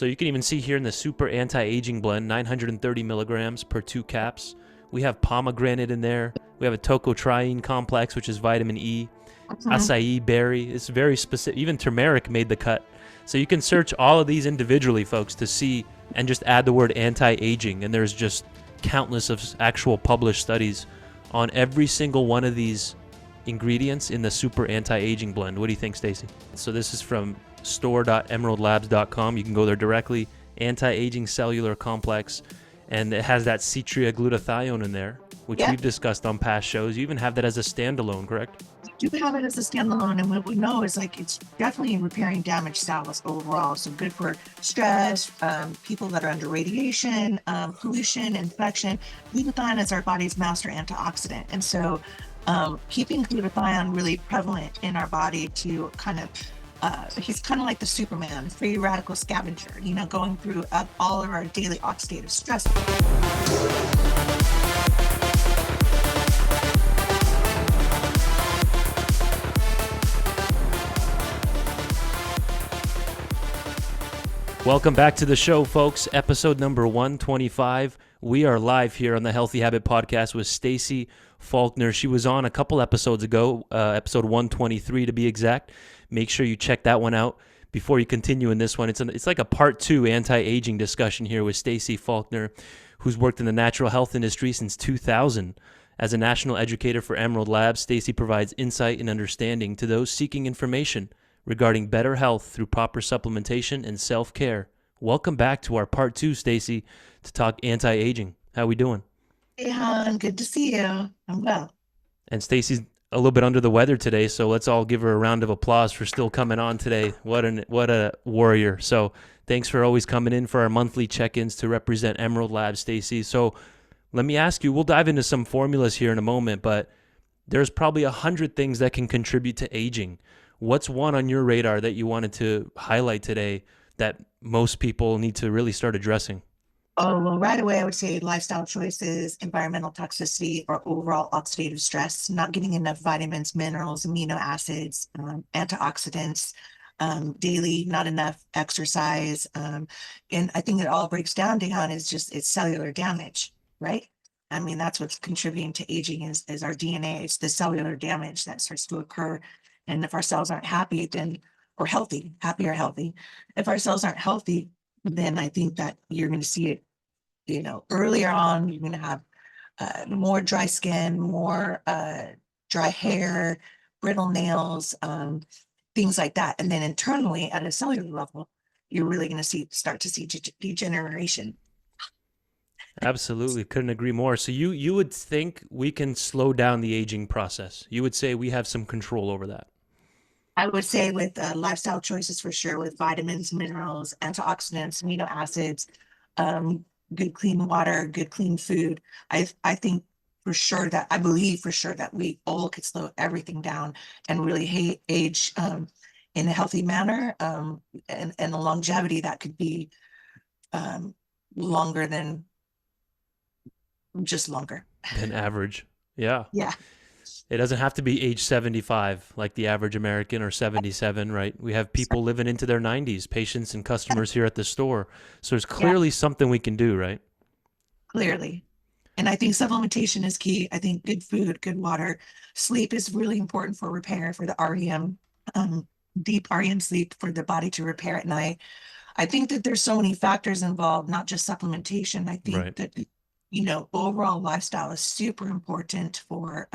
So you can even see here in the Super Anti-Aging Blend, 930 milligrams per 2 caps. We have pomegranate in there. We have a tocotriene complex, which is vitamin E. Acai berry. It's very specific. Even turmeric made the cut. So you can search all of these individually, folks, to see and just add the word anti-aging. And there's just countless of actual published studies on every single one of these ingredients in the Super Anti-Aging Blend. What do you think, Stacy? So this is from store.emeraldlabs.com. You can go there directly. Anti-Aging Cellular Complex. And it has that citria glutathione in there, which we've discussed on past shows. You even have that as a standalone, correct? You do have it as a standalone, and what we know is like it's definitely repairing damaged cells overall. So good for stress, people that are under radiation, pollution, infection. Glutathione is our body's master antioxidant, and so keeping glutathione really prevalent in our body to kind of he's kind of like the Superman, free radical scavenger, going through all of our daily oxidative stress. Welcome back to the show, folks. Episode number 125. We are live here on the Healthy Habit Podcast with Stacy Faulkner. She was on a couple episodes ago, episode 123 to be exact. Make sure you check that one out before you continue in this one. It's like a part 2 anti-aging discussion here with Stacy Faulkner, who's worked in the natural health industry since 2000. As a national educator for Emerald Labs, Stacy provides insight and understanding to those seeking information regarding better health through proper supplementation and self-care. Welcome back to our part 2, Stacy, to talk anti-aging. How we doing? Hey, hon, good to see you. I'm well. And Stacy's a little bit under the weather today, so let's all give her a round of applause for still coming on today. What a warrior. So thanks for always coming in for our monthly check-ins to represent Emerald Labs, Stacy. So let me ask you, we'll dive into some formulas here in a moment, but there's probably 100 things that can contribute to aging. What's one on your radar that you wanted to highlight today that most people need to really start addressing? Oh, well, right away, I would say lifestyle choices, environmental toxicity, or overall oxidative stress, not getting enough vitamins, minerals, amino acids, antioxidants, daily, not enough exercise. And I think it all breaks down, Dehan, is just it's cellular damage, right? I mean, that's what's contributing to aging is our DNA. It's the cellular damage that starts to occur. And if our cells aren't happy, then, or healthy, happy or healthy, if our cells aren't healthy, then I think that you're going to see it, earlier on. You're going to have more dry skin, more dry hair, brittle nails, things like that. And then internally at a cellular level, you're really going to start to see degeneration. Absolutely. Couldn't agree more. So you would think we can slow down the aging process. You would say we have some control over that. I would say with lifestyle choices for sure, with vitamins, minerals, antioxidants, amino acids, good clean water, good clean food. I think for sure that I believe for sure that we all could slow everything down and really age in a healthy manner, and a longevity that could be longer than just longer than average. Yeah. Yeah. It doesn't have to be age 75 like the average American or 77, right? We have people living into their 90s, patients and customers here at the store. So there's clearly something we can do, right? Clearly. And I think supplementation is key. I think good food, good water, sleep is really important for repair, for the REM, deep REM sleep, for the body to repair at night. I think that there's so many factors involved, not just supplementation. I think that, overall lifestyle is super important for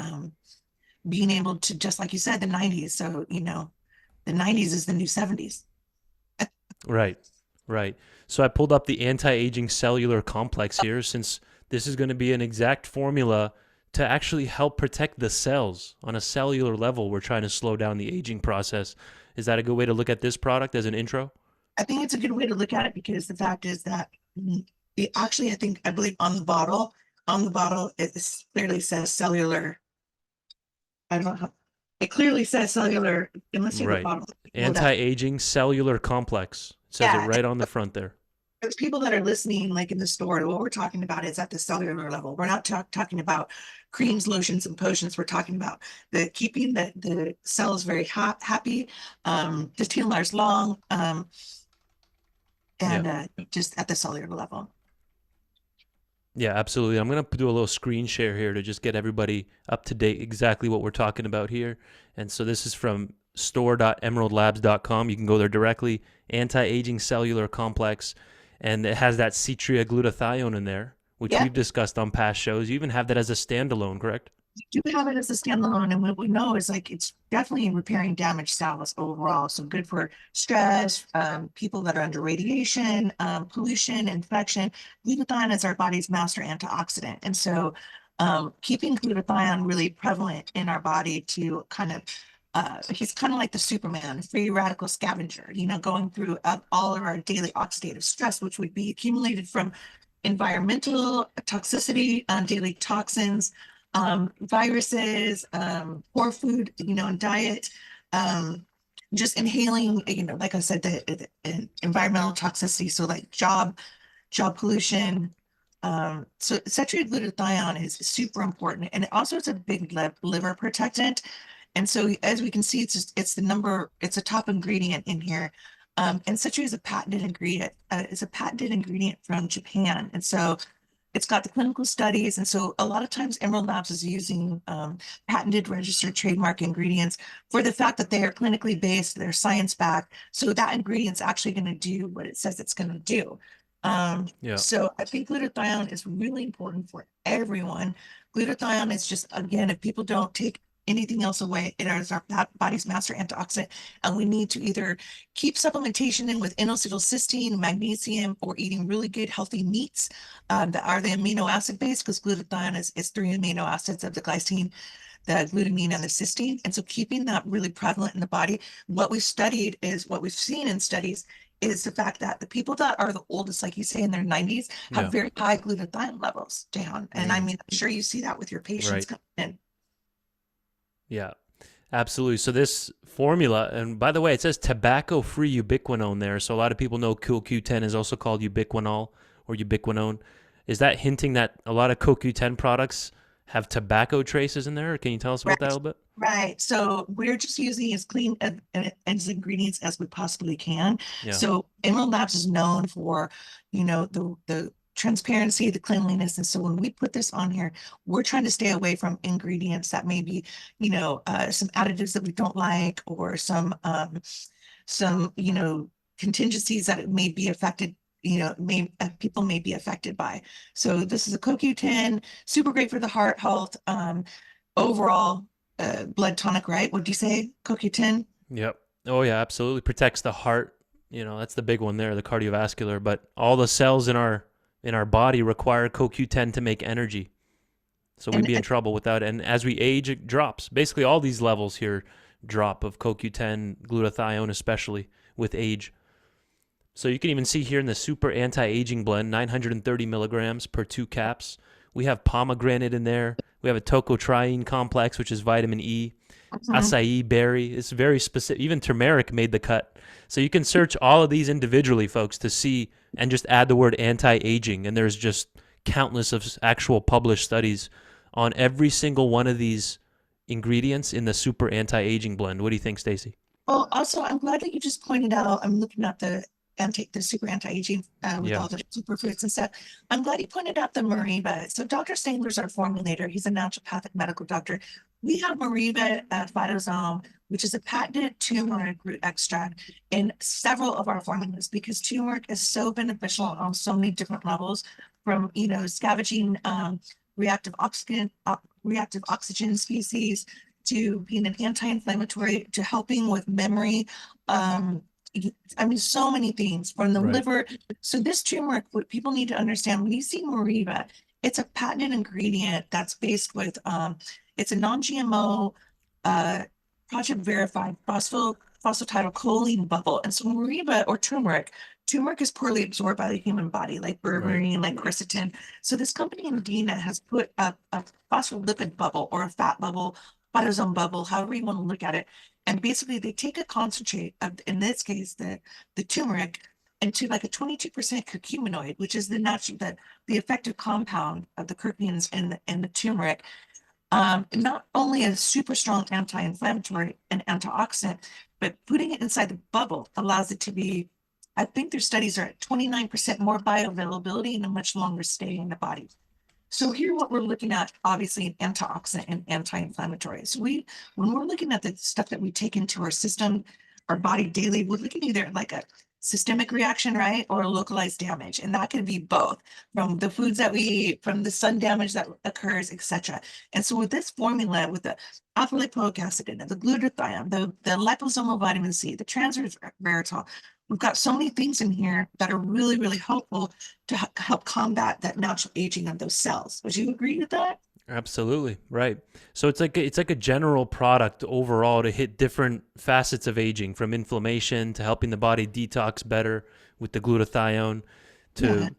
being able to, just like you said, the 90s. So, the 90s is the new 70s. Right. So I pulled up the Anti-Aging Cellular Complex here, since this is going to be an exact formula to actually help protect the cells on a cellular level. We're trying to slow down the aging process. Is that a good way to look at this product as an intro? I think it's a good way to look at it, because the fact is that it actually, I believe on the bottle, it clearly says cellular. I don't know how, it clearly says cellular, unless you have the bottle. Anti-Aging Cellular Complex. It says it right on the front there. There's people that are listening, like in the store, what we're talking about is at the cellular level. We're not talking about creams, lotions, and potions. We're talking about keeping the cells very happy, the telomeres long, Yeah. and just at the cellular level. Yeah, absolutely. I'm going to do a little screen share here to just get everybody up to date exactly what we're talking about here. And so this is from store.emeraldlabs.com. You can go there directly. Anti-Aging Cellular Complex. And it has that citria glutathione in there, which Yeah, we've discussed on past shows. You even have that as a standalone, correct? do have it as a standalone, and what we know is like it's definitely repairing damaged cells overall. So good for stress, people that are under radiation, pollution, infection. Glutathione is our body's master antioxidant, and so keeping glutathione really prevalent in our body to kind of he's kind of like the Superman, free radical scavenger, going through all of our daily oxidative stress, which would be accumulated from environmental toxicity, daily toxins, viruses, poor food, and diet, um, just inhaling, like I said, the environmental toxicity. So like job pollution. So saturated glutathione is super important, and it also is a big liver protectant. And so as we can see, it's a top ingredient in here. And citrate is a patented ingredient. It's a patented ingredient from Japan. And so it's got the clinical studies. And so a lot of times Emerald Labs is using patented registered trademark ingredients for the fact that they are clinically based, they're science backed. So that ingredient's actually going to do what it says it's going to do. Yeah. So I think glutathione is really important for everyone. Glutathione is just, again, if people don't take anything else away, it is our body's master antioxidant. And we need to either keep supplementation in with N-acetylcysteine, magnesium, or eating really good healthy meats that are the amino acid base, because glutathione is three amino acids of the glycine, the glutamine, and the cysteine. And so keeping that really prevalent in the body, what we've seen in studies is the fact that the people that are the oldest, like you say, in their 90s, have Yeah. very high glutathione levels down. And I Mm, mean, I'm sure you see that with your patients right. coming in. Yeah. Absolutely. So this formula, and by the way, it says tobacco-free ubiquinone there. So a lot of people know CoQ10 is also called ubiquinol or ubiquinone. Is that hinting that a lot of CoQ10 products have tobacco traces in there? Can you tell us about that a Right. little bit? Right. So we're just using as clean as ingredients as we possibly can. Yeah. So Emerald Labs is known for, the transparency, the cleanliness. And so when we put this on here, we're trying to stay away from ingredients that may be, some additives that we don't like, or some, contingencies that it may be affected, people may be affected by. So this is a CoQ10, super great for the heart health. Overall blood tonic, right? Would you say CoQ10? Yep. Oh yeah, absolutely. Protects the heart. That's the big one there, the cardiovascular. But all the cells in our body require CoQ10 to make energy. So we'd And be in trouble without it. And as we age, it drops. Basically, all these levels here drop of CoQ10, glutathione, especially with age. So you can even see here in the super anti-aging blend, 930 milligrams per 2 caps. We have pomegranate in there. We have a tocotriene complex, which is vitamin E. Mhm. Acai berry. It's very specific. Even turmeric made the cut. So you can search all of these individually, folks, to see and just add the word anti-aging. And there's just countless of actual published studies on every single one of these ingredients in the super anti-aging blend. What do you think, Stacy? Well, also, I'm glad that you just pointed out, I'm looking at the super anti-aging with Yeah. all the superfoods and stuff. I'm glad you pointed out the Meriva. So Dr. Stengler's our formulator. He's a naturopathic medical doctor. We have Meriva phytosome, which is a patented turmeric root extract in several of our formulas, because turmeric is so beneficial on so many different levels, from, scavenging reactive oxygen species, to being an anti-inflammatory, to helping with memory. Um, I mean, so many things from the Right. liver. So this turmeric, what people need to understand, when you see Meriva, it's a patented ingredient that's based with, it's a non-GMO, uh, project verified phosphatidylcholine bubble. And so Meriva, or turmeric is poorly absorbed by the human body, like Right. berberine, like quercetin. So this company in Dina has put a phospholipid bubble, or a fat bubble, phytosome bubble, however you want to look at it. And basically they take a concentrate of, in this case, the turmeric, into like a 22% curcuminoid, which is the natural, the effective compound of the curcumins and the turmeric. Not only a super strong anti-inflammatory and antioxidant, but putting it inside the bubble allows it to be I think their studies are at 29% more bioavailability and a much longer stay in the body. So here what we're looking at, obviously, an antioxidant and anti-inflammatory. So when we're looking at the stuff that we take into our system, our body daily, we're looking either like a systemic reaction, right? Or a localized damage. And that can be both from the foods that we eat, from the sun damage that occurs, etc. And so with this formula, with the alpha lipoic acid in it, the glutathione, the liposomal vitamin C, the transresveratrol, we've got so many things in here that are really, really helpful to help combat that natural aging of those cells. Would you agree with that? Absolutely, right. So it's like a general product overall to hit different facets of aging, from inflammation to helping the body detox better with the glutathione Yeah. to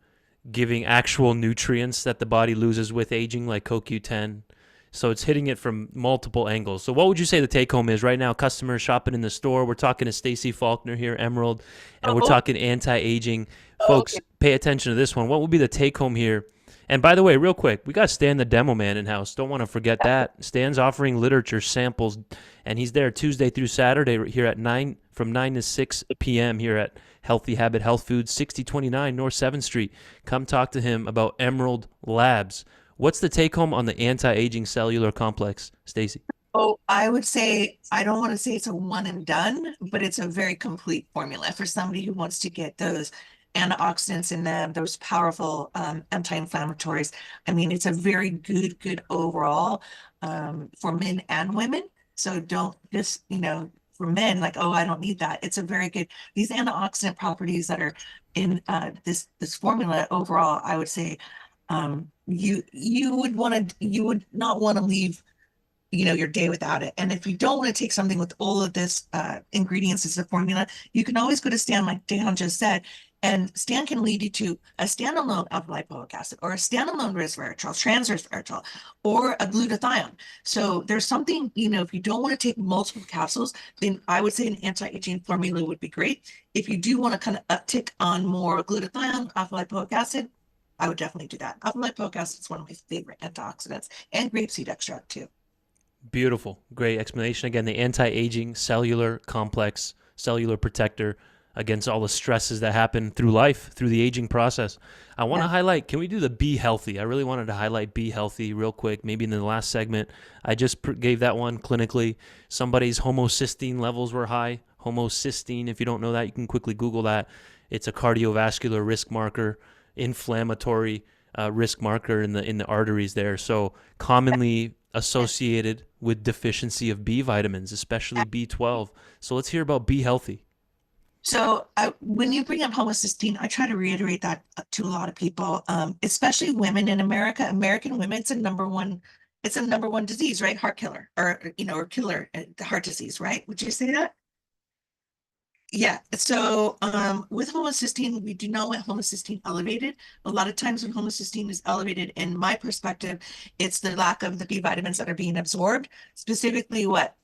giving actual nutrients that the body loses with aging, like CoQ10. So it's hitting it from multiple angles. So what would you say the take home is right now? Customers shopping in the store. We're talking to Stacy Faulkner here, Emerald, and we're Oh, talking anti-aging. okay. Folks, pay attention to this one. What would be the take home here? And by the way, real quick, we got Stan the demo man in house. Don't want to forget that. Stan's offering literature samples, and he's there Tuesday through Saturday here at 9 from 9 to 6 p.m. here at Healthy Habit Health Foods, 6029 North 7th Street. Come talk to him about Emerald Labs. What's the take home on the anti-aging cellular complex, Stacy? Oh, I would say, I don't want to say it's a one and done, but it's a very complete formula for somebody who wants to get those antioxidants in them, those powerful anti-inflammatories. I mean, it's a very good overall for men and women. So don't just, for men, like, oh, I don't need that. It's a very good, these antioxidant properties that are in this formula overall, I would say you would not want to leave your day without it. And if you don't want to take something with all of this ingredients as a formula, you can always go to Stan, like Dan just said, and Stan can lead you to a standalone alpha lipoic acid or a standalone resveratrol, transresveratrol, or a glutathione. So there's something, if you don't want to take multiple capsules, then I would say an anti-aging formula would be great. If you do want to kind of uptick on more glutathione, alpha lipoic acid, I would definitely do that. Alpha lipoic acid is one of my favorite antioxidants, and grapeseed extract too. Beautiful. Great explanation. Again, the anti-aging cellular complex, cellular protector against all the stresses that happen through life, through the aging process. I want to Yeah. highlight, can we do the be healthy? I really wanted to highlight be healthy real quick, maybe in the last segment. I just gave that one clinically. Somebody's homocysteine levels were high. Homocysteine, if you don't know that, you can quickly Google that. It's a cardiovascular risk marker, inflammatory risk marker in the arteries there. So commonly associated with deficiency of B vitamins, especially B12. So let's hear about be healthy. So when you bring up homocysteine, I try to reiterate that to a lot of people, especially women in America. American women, it's a number one disease, right? Heart killer, or killer, the heart disease, right? Would you say that? Yeah. So with homocysteine, we do not want homocysteine elevated. A lot of times when homocysteine is elevated, in my perspective, it's the lack of the B vitamins that are being absorbed, specifically what?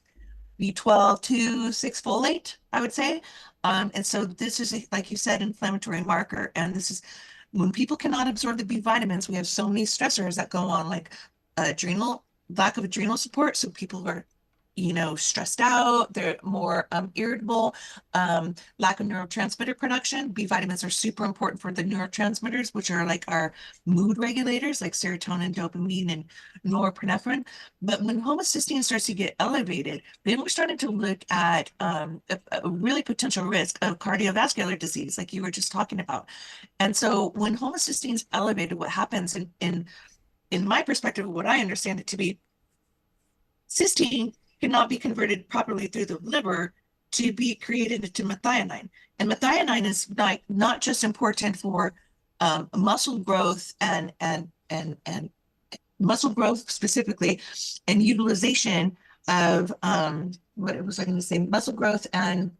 B12 to 6 folate, I would say. And so this is, like you said, inflammatory marker. And this is when people cannot absorb the B vitamins, we have so many stressors that go on, like lack of adrenal support. So people are, stressed out, they're more irritable, lack of neurotransmitter production. B vitamins are super important for the neurotransmitters, which are like our mood regulators, like serotonin, dopamine, and norepinephrine. But when homocysteine starts to get elevated, then we're starting to look at a really potential risk of cardiovascular disease, like you were just talking about. And so when homocysteine is elevated, what happens in my perspective, what I understand it to be, cysteine cannot be converted properly through the liver to be created into methionine. And methionine is not just important for muscle growth and muscle growth specifically, and utilization of what was I going to say? Muscle growth and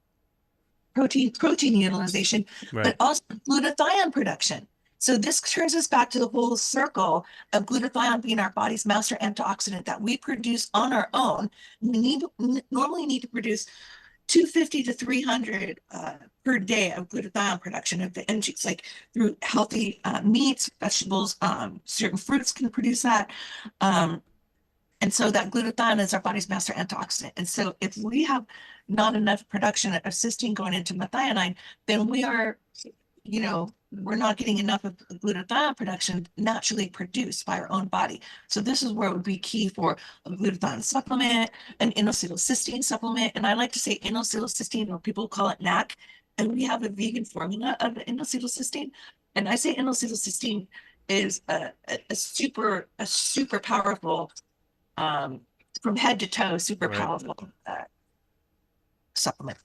protein utilization, Right. but also glutathione production. So this turns us back to the whole circle of glutathione being our body's master antioxidant that we produce on our own. We normally need to produce 250 to 300 per day of glutathione production of the energies, like through healthy meats, vegetables, certain fruits can produce that. Um, and so that glutathione is our body's master antioxidant. And so if we have not enough production of cysteine going into methionine, then we are we're not getting enough of the glutathione production naturally produced by our own body. So this is where it would be key for a glutathione supplement, an N-acetylcysteine supplement. And I like to say N-acetylcysteine, or people call it NAC. And we have a vegan formula of the N-acetylcysteine. And I say N-acetylcysteine is a super powerful, um, from head to toe, super Right. powerful supplement.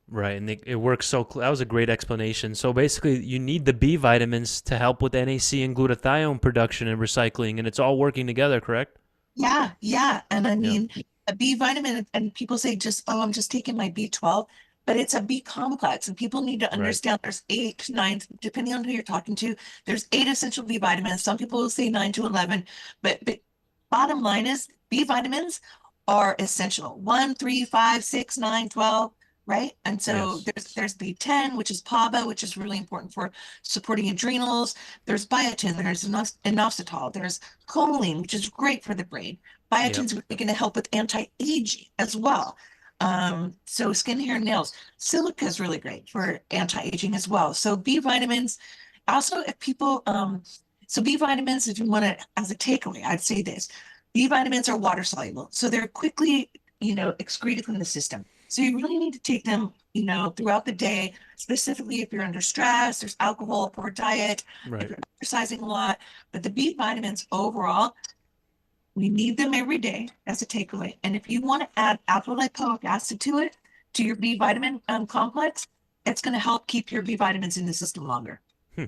Right, and it works so. That was a great explanation. So basically, you need the B vitamins to help with NAC and glutathione production and recycling, and it's all working together, correct? Yeah, yeah. And I Yeah. mean, a B vitamin, and people say just, oh, I'm just taking my B12, but it's a B complex. And people need to Right. understand there's eight, nine, depending on who you're talking to, there's eight essential B vitamins. Some people will say nine to 11, but bottom line is B vitamins are essential. One, three, five, six, nine, 12, right? And so Yes. there's B10, which is PABA, which is really important for supporting adrenals. There's biotin, there's inositol, there's choline, which is great for the brain. Yep. Biotin's really going to help with anti-aging as well. So skin, hair, nails. Silica is really great for anti-aging as well. So B vitamins. Also, if people, so B vitamins, if you want to, as a takeaway, I'd say this: B vitamins are water soluble, so they're quickly, excreted from the system. So you really need to take them, throughout the day, specifically if you're under stress, there's alcohol, poor diet, if Right. you're exercising a lot. But the B vitamins overall, we need them every day as a takeaway. And if you want to add alpha lipoic acid to it, to your B vitamin complex, it's going to help keep your B vitamins in the system longer. Hmm.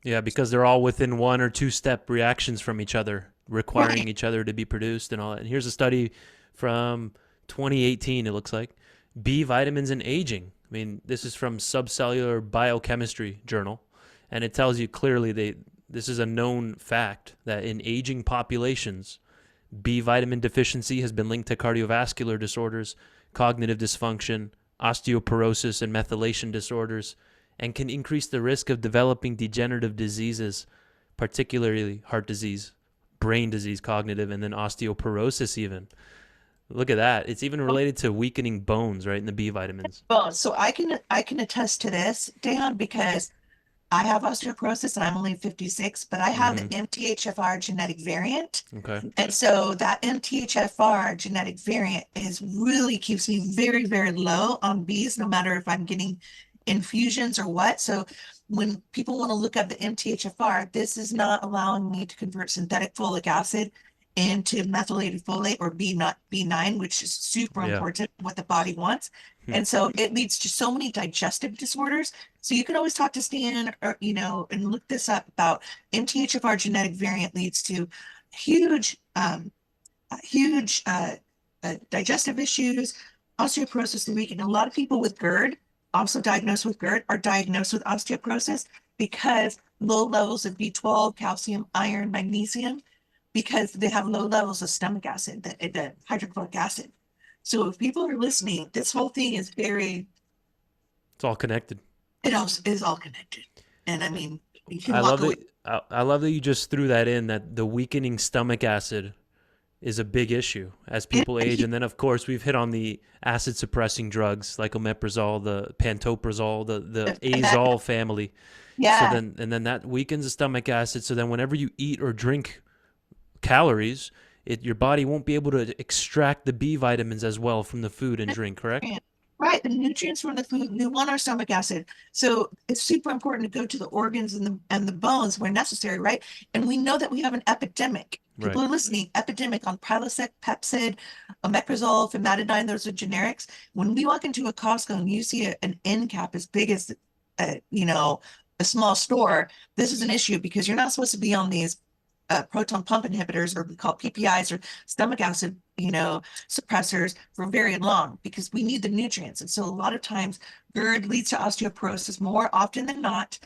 Yeah, because they're all within one or two step reactions from each other, requiring Right. each other to be produced and all that. And here's a study from 2018. It looks like B vitamins and aging. I mean, this is from Subcellular Biochemistry Journal, and it tells you clearly this is a known fact that in aging populations, B vitamin deficiency has been linked to cardiovascular disorders, cognitive dysfunction, osteoporosis, and methylation disorders, and can increase the risk of developing degenerative diseases, particularly heart disease, brain disease, cognitive, and then osteoporosis, even. Look at that. It's even related to weakening bones, right, in the B vitamins. Well, so I can attest to this, Dan, because I have osteoporosis and I'm only 56, but I have Mm-hmm. the MTHFR genetic variant. Okay. And so that MTHFR genetic variant is really keeps me very, very low on Bs, no matter if I'm getting infusions or what. So when people want to look up the MTHFR, this is not allowing me to convert synthetic folic acid into methylated folate, or B9, which is super Yeah. important, what the body wants. Hmm. And so it leads to so many digestive disorders. So you can always talk to Stan, or, and look this up about MTHFR genetic variant leads to huge, huge digestive issues, osteoporosis, and weakening. A lot of people with GERD, also diagnosed with GERD, are diagnosed with osteoporosis because low levels of B12, calcium, iron, magnesium, because they have low levels of stomach acid, the hydrochloric acid. So if people are listening, this whole thing is very, It's all connected. it also is all connected. And I mean, you can I walk love away. that. I love that you just threw that in. That the weakening stomach acid is a big issue as people age, and then of course we've hit on the acid suppressing drugs like omeprazole, the pantoprazole, the azole family. So Yeah. then that weakens the stomach acid. So then whenever you eat or drink calories, your body won't be able to extract the B vitamins as well from the food and drink. Correct? Right, the nutrients from the food, we want our stomach acid. So it's super important to go to the organs and the bones where necessary, right? And we know that we have an epidemic. People Right. are listening, epidemic on Prilosec, Pepcid, omeprazole, famotidine, those are generics. When we walk into a Costco and you see an end cap as big as, a small store, this is an issue because you're not supposed to be on these proton pump inhibitors, or we call PPIs, or stomach acid, suppressors, for very long, because we need the nutrients. And so a lot of times GERD leads to osteoporosis more often than not.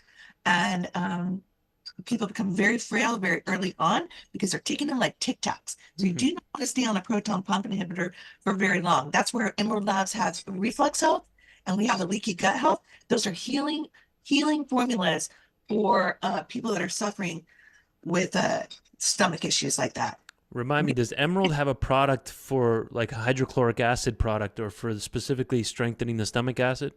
And people become very frail very early on because they're taking them like Tic Tacs. So you Hmm. do not want to stay on a proton pump inhibitor for very long. That's where Emerald Labs has reflux health, and we have a leaky gut health. Those are healing formulas for people that are suffering with stomach issues like that. Remind me, does Emerald have a product for like a hydrochloric acid product or for specifically strengthening the stomach acid?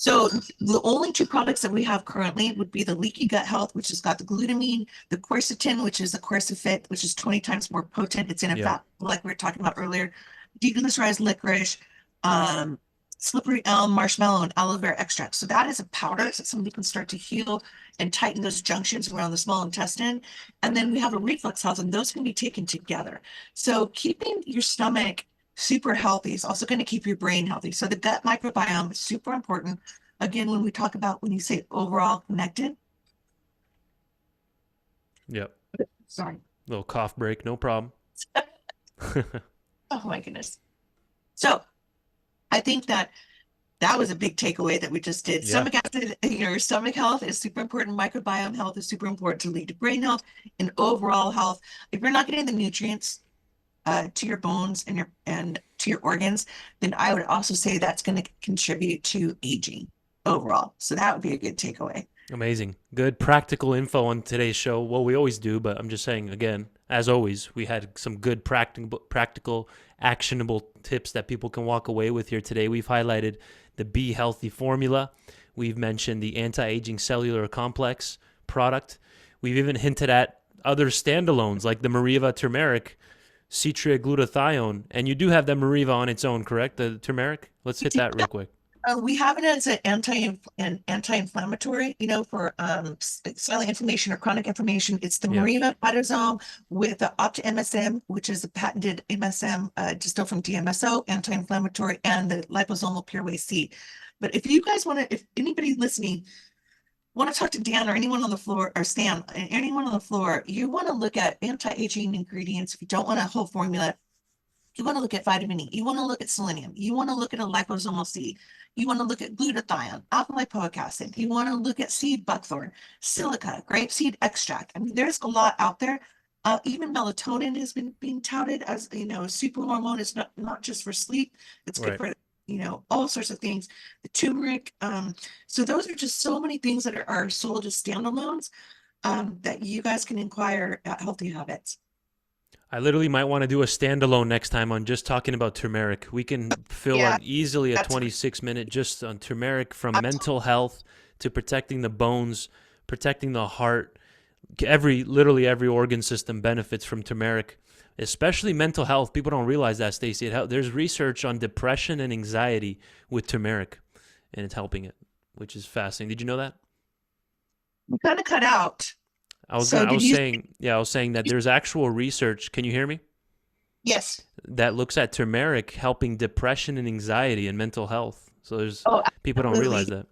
So the only two products that we have currently would be the Leaky Gut Health, which has got the glutamine, the quercetin, which is the quercefit, which is 20 times more potent. It's in a Yep. fat, like we were talking about earlier, deglycerized licorice, um, slippery elm, marshmallow, and aloe vera extract. So that is a powder so somebody can start to heal and tighten those junctions around the small intestine. And then we have a reflux health, and those can be taken together. So keeping your stomach super healthy is also going to keep your brain healthy. So the gut microbiome is super important. Again, when we talk about when you say overall connected, Yep. sorry. Little cough break, no problem. Oh my goodness. So I think that that was a big takeaway that we just did. Yeah. Stomach acid, your stomach health is super important. Microbiome health is super important to lead to brain health and overall health. If you're not getting the nutrients to your bones and to your organs, then I would also say that's going to contribute to aging overall. So that would be a good takeaway. Amazing. Good practical info on today's show. Well, we always do, but I'm just saying again, as always, we had some good practical, actionable tips that people can walk away with here today. We've highlighted the Be Healthy formula. We've mentioned the Anti-Aging Cellular Complex product. We've even hinted at other standalones like the Meriva Turmeric, Glutathione, and you do have the Meriva on its own, correct? The turmeric? Let's hit that real quick. We have it as an anti-inflammatory, for silent inflammation or chronic inflammation. It's the Yeah. Meriva Vitazome with the Opta MSM, which is a patented MSM distilled from DMSO, anti-inflammatory, and the liposomal pure whey seed. But if you guys want to, if anybody listening want to talk to Dan or anyone on the floor or Stan, anyone on the floor, you want to look at anti-aging ingredients. If you don't want a whole formula, you want to look at vitamin E. You want to look at selenium. You want to look at a liposomal seed. You want to look at glutathione, alpha lipoic acid. You want to look at seed buckthorn, silica, grapeseed extract. I mean, there's a lot out there. Even melatonin has been being touted as, a super hormone. It's not just for sleep. It's good Right. for, all sorts of things. The turmeric. So those are just so many things that are sold as standalones that you guys can inquire at Healthy Habits. I literally might want to do a standalone next time on just talking about turmeric. We can fill Yeah, easily a that's 26-minute just on turmeric, from mental health to protecting the bones, protecting the heart. Literally every organ system benefits from turmeric, especially mental health. People don't realize that, Stacy. There's research on depression and anxiety with turmeric, and it's helping it, which is fascinating. Did you know that? kind of cut out. I was So gonna, I did was you? saying, yeah, I was saying that there's actual research. Can you hear me? Yes. That looks at turmeric helping depression and anxiety and mental health. So there's Oh, people don't realize absolutely.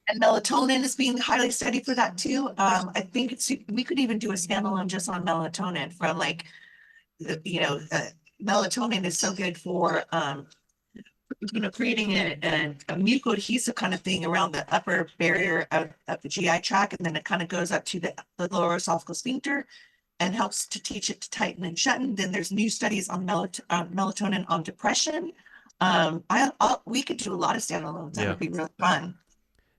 that. And melatonin is being highly studied for that too. I think we could even do a standalone just on melatonin from like, melatonin is so good for, creating a mucoadhesive kind of thing around the upper barrier of the GI tract. And then it kind of goes up to the lower esophageal sphincter and helps to teach it to tighten and shut. Then there's new studies on melatonin on depression. We could do a lot of standalones. That Yeah. would be real fun.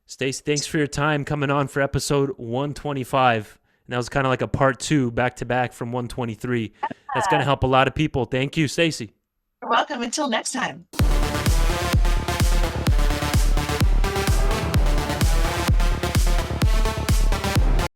Stacy, thanks for your time coming on for episode 125. And that was kind of like a part 2 back to back from 123. That's going to help a lot of people. Thank you, Stacy. You're welcome. Until next time.